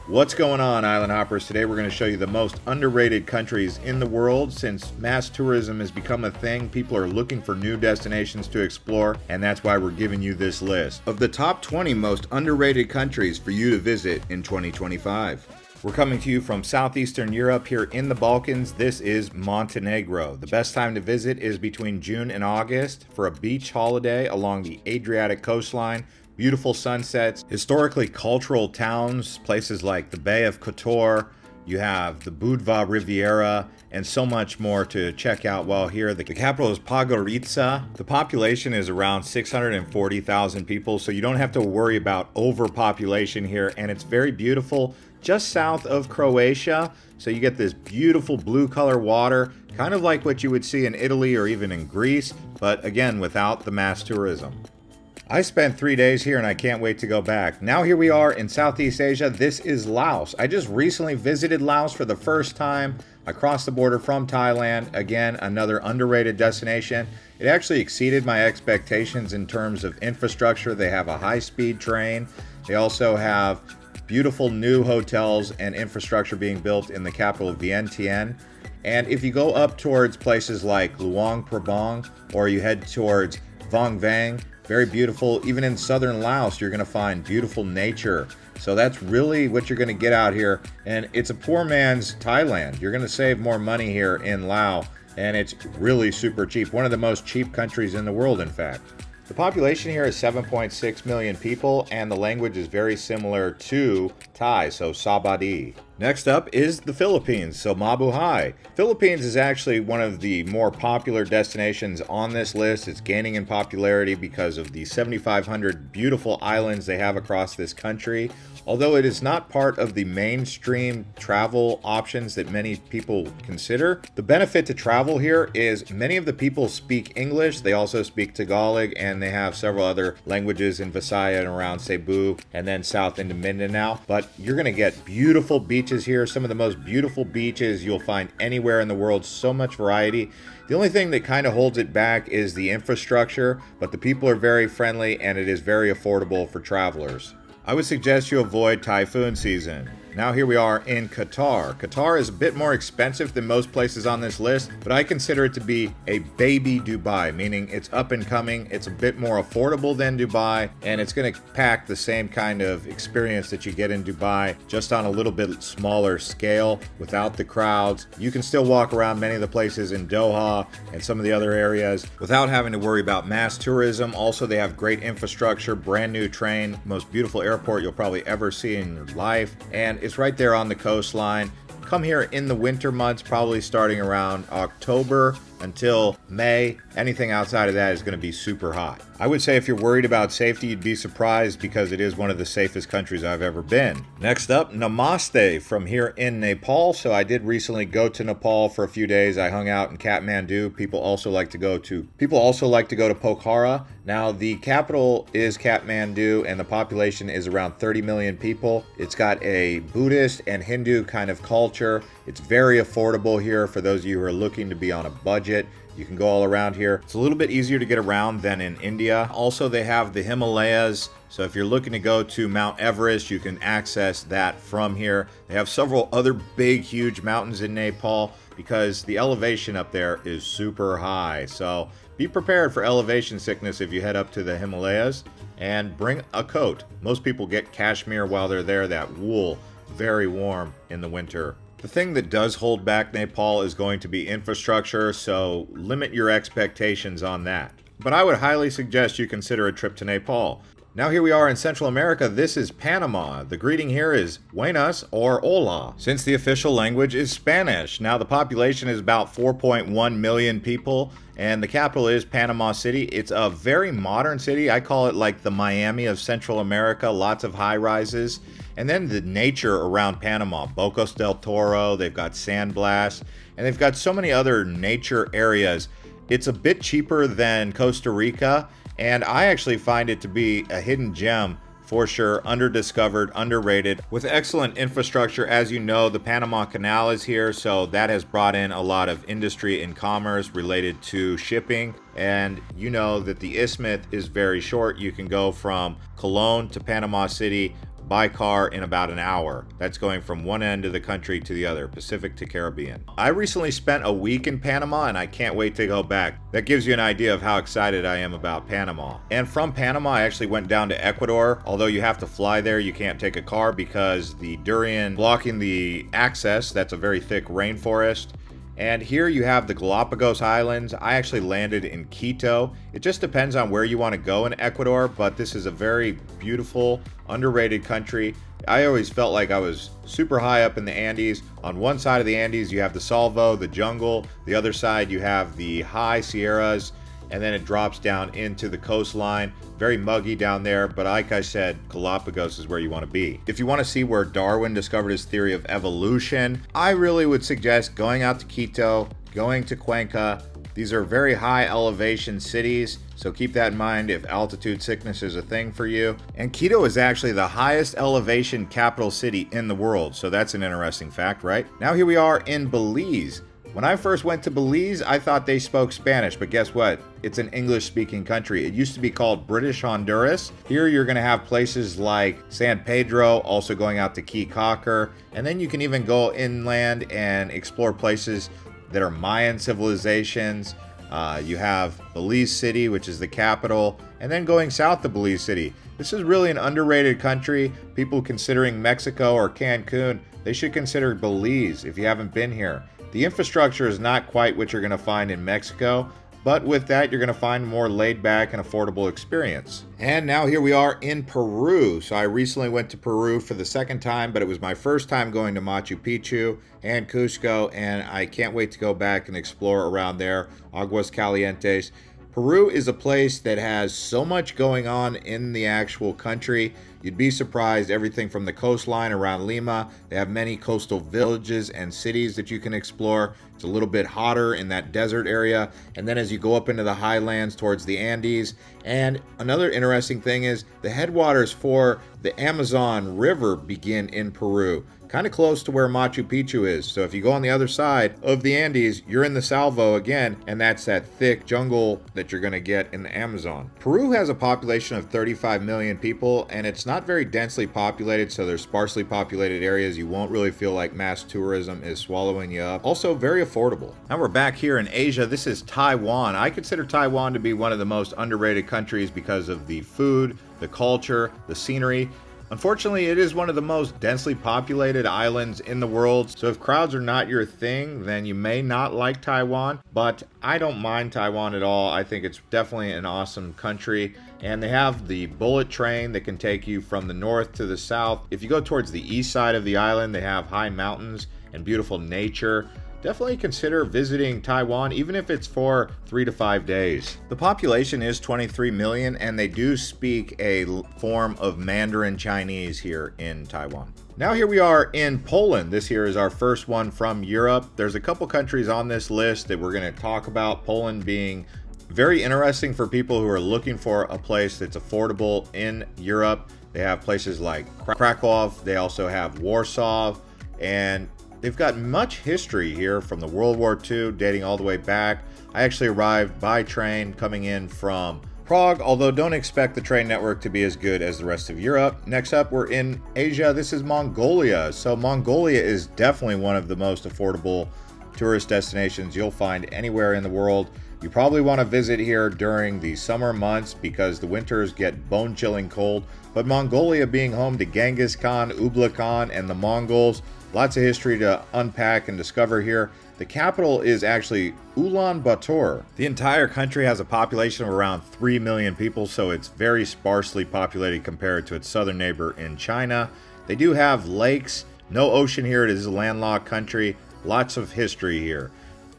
What's going on, Island Hoppers? Today we're going to show you the most underrated countries in the world. Since mass tourism has become a thing, people are looking for new destinations to explore, and that's why we're giving you this list of the top 20 most underrated countries for you to visit in 2025. We're coming to you from Southeastern Europe here in the Balkans. This is Montenegro. The best time to visit is between June and August for a beach holiday along the Adriatic coastline. Beautiful sunsets, historically cultural towns, places like the Bay of Kotor, you have the Budva Riviera, and so much more to check out while here. The capital is Podgorica. The population is around 640,000 people, so you don't have to worry about overpopulation here, and it's very beautiful, just south of Croatia. So you get this beautiful blue color water, kind of like what you would see in Italy or even in Greece, but again, without the mass tourism. I spent 3 days here and I can't wait to go back. Now here we are in Southeast Asia. This is Laos. I just recently visited Laos for the first time. I crossed the border from Thailand. Again, another underrated destination. It actually exceeded my expectations in terms of infrastructure. They have a high-speed train. They also have beautiful new hotels and infrastructure being built in the capital of Vientiane. And if you go up towards places like Luang Prabang or you head towards Vong Vang, very beautiful. Even in southern Laos, you're going to find beautiful nature. So that's really what you're going to get out here. And it's a poor man's Thailand. You're going to save more money here in Laos. And it's really super cheap. One of the most cheap countries in the world, in fact. The population here is 7.6 million people, and the language is very similar to Thai, so Sabadi. Next up is the Philippines, so Mabuhay. Philippines is actually one of the more popular destinations on this list. It's gaining in popularity because of the 7,500 beautiful islands they have across this country. Although it is not part of the mainstream travel options that many people consider, the benefit to travel here is many of the people speak English. They also speak Tagalog, and they have several other languages in Visayas and around Cebu and then south into Mindanao. But you're going to get beautiful beaches here, some of the most beautiful beaches you'll find anywhere in the world, so much variety. The only thing that kind of holds it back is the infrastructure, but the people are very friendly and it is very affordable for travelers. I would suggest you avoid typhoon season. Now here we are in Qatar. Qatar is a bit more expensive than most places on this list, but I consider it to be a baby Dubai, meaning it's up and coming, it's a bit more affordable than Dubai, and it's going to pack the same kind of experience that you get in Dubai, just on a little bit smaller scale, without the crowds. You can still walk around many of the places in Doha and some of the other areas without having to worry about mass tourism. Also, they have great infrastructure, brand new train, most beautiful airport you'll probably ever see in your life, and it's right there on the coastline. Come here in the winter months, probably starting around October until May. Anything outside of that is going to be super hot. I would say if you're worried about safety, you'd be surprised because it is one of the safest countries I've ever been. Next up, Namaste from here in Nepal. So I did recently go to Nepal for a few days. I hung out in Kathmandu. People also like to go to Pokhara. Now the capital is Kathmandu and the population is around 30 million people. It's got a Buddhist and Hindu kind of culture. It's very affordable here for those of you who are looking to be on a budget. You can go all around here. It's a little bit easier to get around than in India. Also, they have the Himalayas. So if you're looking to go to Mount Everest, you can access that from here. They have several other big, huge mountains in Nepal because the elevation up there is super high. So be prepared for elevation sickness if you head up to the Himalayas, and bring a coat. Most people get cashmere while they're there, that wool, very warm in the winter. The thing that does hold back Nepal is going to be infrastructure, so limit your expectations on that. But I would highly suggest you consider a trip to Nepal. Now here we are in Central America. This is Panama. The greeting here is buenas or hola, since the official language is Spanish. Now the population is about 4.1 million people, and the capital is Panama City. It's a very modern city. I call it like the Miami of Central America, lots of high rises. And then the nature around Panama, Bocas del Toro, they've got San Blas, and they've got so many other nature areas. It's a bit cheaper than Costa Rica, and I actually find it to be a hidden gem for sure, underdiscovered, underrated, with excellent infrastructure. As you know, the Panama Canal is here, so that has brought in a lot of industry and commerce related to shipping. And you know that the isthmus is very short. You can go from Cologne to Panama City by car in about an hour. That's going from one end of the country to the other, Pacific to Caribbean. I recently spent a week in Panama and I can't wait to go back. That gives you an idea of how excited I am about Panama. And from Panama, I actually went down to Ecuador. Although you have to fly there, you can't take a car because the durian blocking the access. That's a very thick rainforest. And here you have the Galapagos Islands. I actually landed in Quito. It just depends on where you want to go in Ecuador, but this is a very beautiful, underrated country. I always felt like I was super high up in the Andes. On one side of the Andes, you have the Salvo, the jungle. The other side, you have the high Sierras, and then it drops down into the coastline. Very muggy down there, but like I said, Galapagos is where you want to be. If you want to see where Darwin discovered his theory of evolution, I really would suggest going out to Quito, going to Cuenca. These are very high elevation cities, so keep that in mind if altitude sickness is a thing for you. And Quito is actually the highest elevation capital city in the world, so that's an interesting fact, right? Now here we are in Belize. When I first went to Belize, I thought they spoke Spanish, but guess what? It's an English-speaking country. It used to be called British Honduras. Here you're going to have places like San Pedro, also going out to Key Cocker, and then you can even go inland and explore places that are Mayan civilizations. You have Belize City, which is the capital, and then going south to Belize City. This is really an underrated country. People considering Mexico or Cancun, they should consider Belize if you haven't been here. The infrastructure is not quite what you're going to find in Mexico, but with that, you're going to find a more laid back and affordable experience. And now here we are in Peru. So I recently went to Peru for the second time, but it was my first time going to Machu Picchu and Cusco, and I can't wait to go back and explore around there. Aguas Calientes. Peru is a place that has so much going on in the actual country. You'd be surprised, everything from the coastline around Lima. They have many coastal villages and cities that you can explore. It's a little bit hotter in that desert area. And then as you go up into the highlands towards the Andes. And another interesting thing is the headwaters for the Amazon River begin in Peru, kind of close to where Machu Picchu is. So if you go on the other side of the Andes, you're in the Salvo again, and that's that thick jungle that you're going to get in the Amazon. Peru has a population of 35 million people, and it's not very densely populated, so there's sparsely populated areas. You won't really feel like mass tourism is swallowing you up. Also very affordable. Now we're back here in Asia. This is Taiwan. I consider Taiwan to be one of the most underrated countries because of the food, the culture, the scenery. Unfortunately, it is one of the most densely populated islands in the world, so if crowds are not your thing, then you may not like Taiwan, but I don't mind Taiwan at all. I think it's definitely an awesome country, and they have the bullet train that can take you from the north to the south. If you go towards the east side of the island, they have high mountains and beautiful nature. Definitely consider visiting Taiwan, even if it's for 3 to 5 days. The population is 23 million, and they do speak a form of Mandarin Chinese here in Taiwan. Now here we are in Poland. This here is our first one from Europe. There's a couple countries on this list that we're going to talk about, Poland being very interesting for people who are looking for a place that's affordable in Europe. They have places like Krakow, they also have Warsaw, and they've got much history here from the World War II dating all the way back. I actually arrived by train coming in from Prague, although don't expect the train network to be as good as the rest of Europe. Next up, we're in Asia. This is Mongolia. So Mongolia is definitely one of the most affordable tourist destinations you'll find anywhere in the world. You probably want to visit here during the summer months because the winters get bone-chilling cold. But Mongolia being home to Genghis Khan, Kublai Khan, and the Mongols, lots of history to unpack and discover here. The capital is actually Ulaanbaatar. The entire country has a population of around 3 million people, so it's very sparsely populated compared to its southern neighbor in China. They do have lakes, no ocean here. It is a landlocked country. Lots of history here.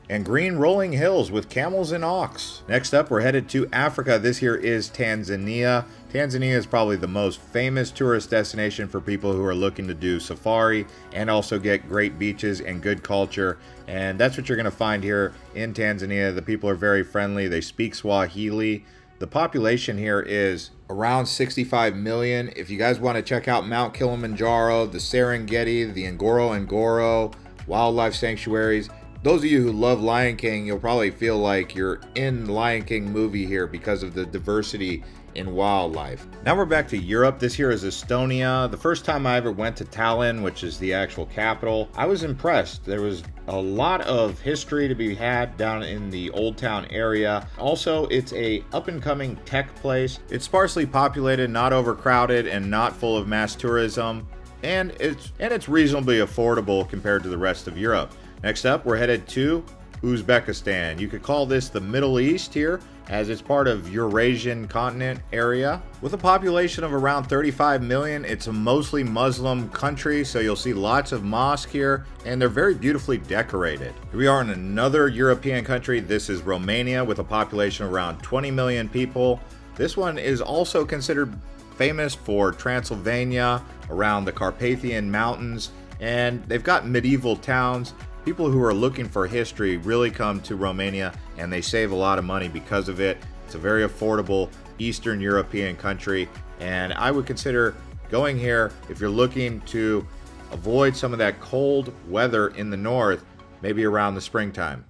And green rolling hills with camels and ox. Next up, we're headed to Africa. This here is Tanzania. Tanzania is probably the most famous tourist destination for people who are looking to do safari and also get great beaches and good culture. And that's what you're going to find here in Tanzania. The people are very friendly. They speak Swahili. The population here is around 65 million. If you guys want to check out Mount Kilimanjaro, the Serengeti, the Ngorongoro wildlife sanctuaries, those of you who love Lion King, you'll probably feel like you're in the Lion King movie here because of the diversity in wildlife. Now we're back to Europe. This here is Estonia. The first time I ever went to Tallinn, which is the actual capital, I was impressed. There was a lot of history to be had down in the Old Town area. Also, it's a up-and-coming tech place. It's sparsely populated, not overcrowded, and not full of mass tourism. And it's reasonably affordable compared to the rest of Europe. Next up, we're headed to Uzbekistan. You could call this the Middle East here, as it's part of Eurasian continent area. With a population of around 35 million, it's a mostly Muslim country, so you'll see lots of mosques here, and they're very beautifully decorated. Here we are in another European country. This is Romania, with a population of around 20 million people. This one is also considered famous for Transylvania, around the Carpathian Mountains, and they've got medieval towns. People who are looking for history really come to Romania, and they save a lot of money because of it. It's a very affordable Eastern European country, and I would consider going here if you're looking to avoid some of that cold weather in the north, maybe around the springtime.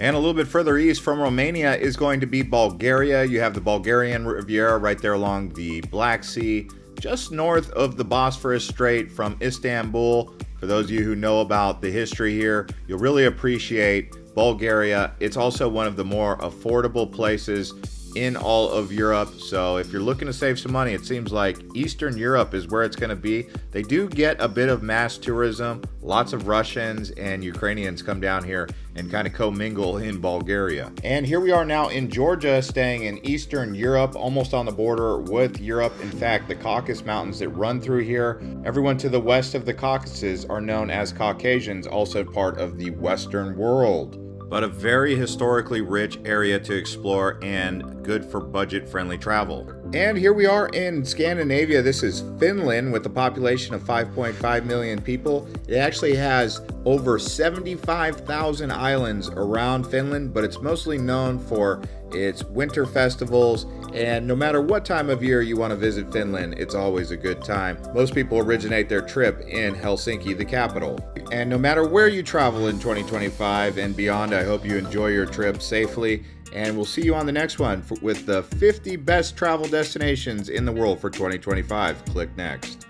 And a little bit further east from Romania is going to be Bulgaria. You have the Bulgarian Riviera right there along the Black Sea, just north of the Bosphorus Strait from Istanbul. For those of you who know about the history here, you'll really appreciate Bulgaria. It's also one of the more affordable places in all of Europe. So if you're looking to save some money, it seems like Eastern Europe is where it's going to be. They do get a bit of mass tourism. Lots of Russians and Ukrainians come down here and kind of commingle in Bulgaria. And here we are now in Georgia, staying in Eastern Europe, almost on the border with Europe. In fact, the Caucasus Mountains that run through here, everyone to the west of the Caucasus are known as Caucasians, also part of the Western world. But a very historically rich area to explore and good for budget-friendly travel. And here we are in Scandinavia. This is Finland with a population of 5.5 million people. It actually has over 75,000 islands around Finland, but it's mostly known for its winter festivals. And no matter what time of year you want to visit Finland, it's always a good time. Most people originate their trip in Helsinki, the capital. And no matter where you travel in 2025 and beyond, I hope you enjoy your trip safely. And we'll see you on the next one with the 50 best travel destinations in the world for 2025. Click next.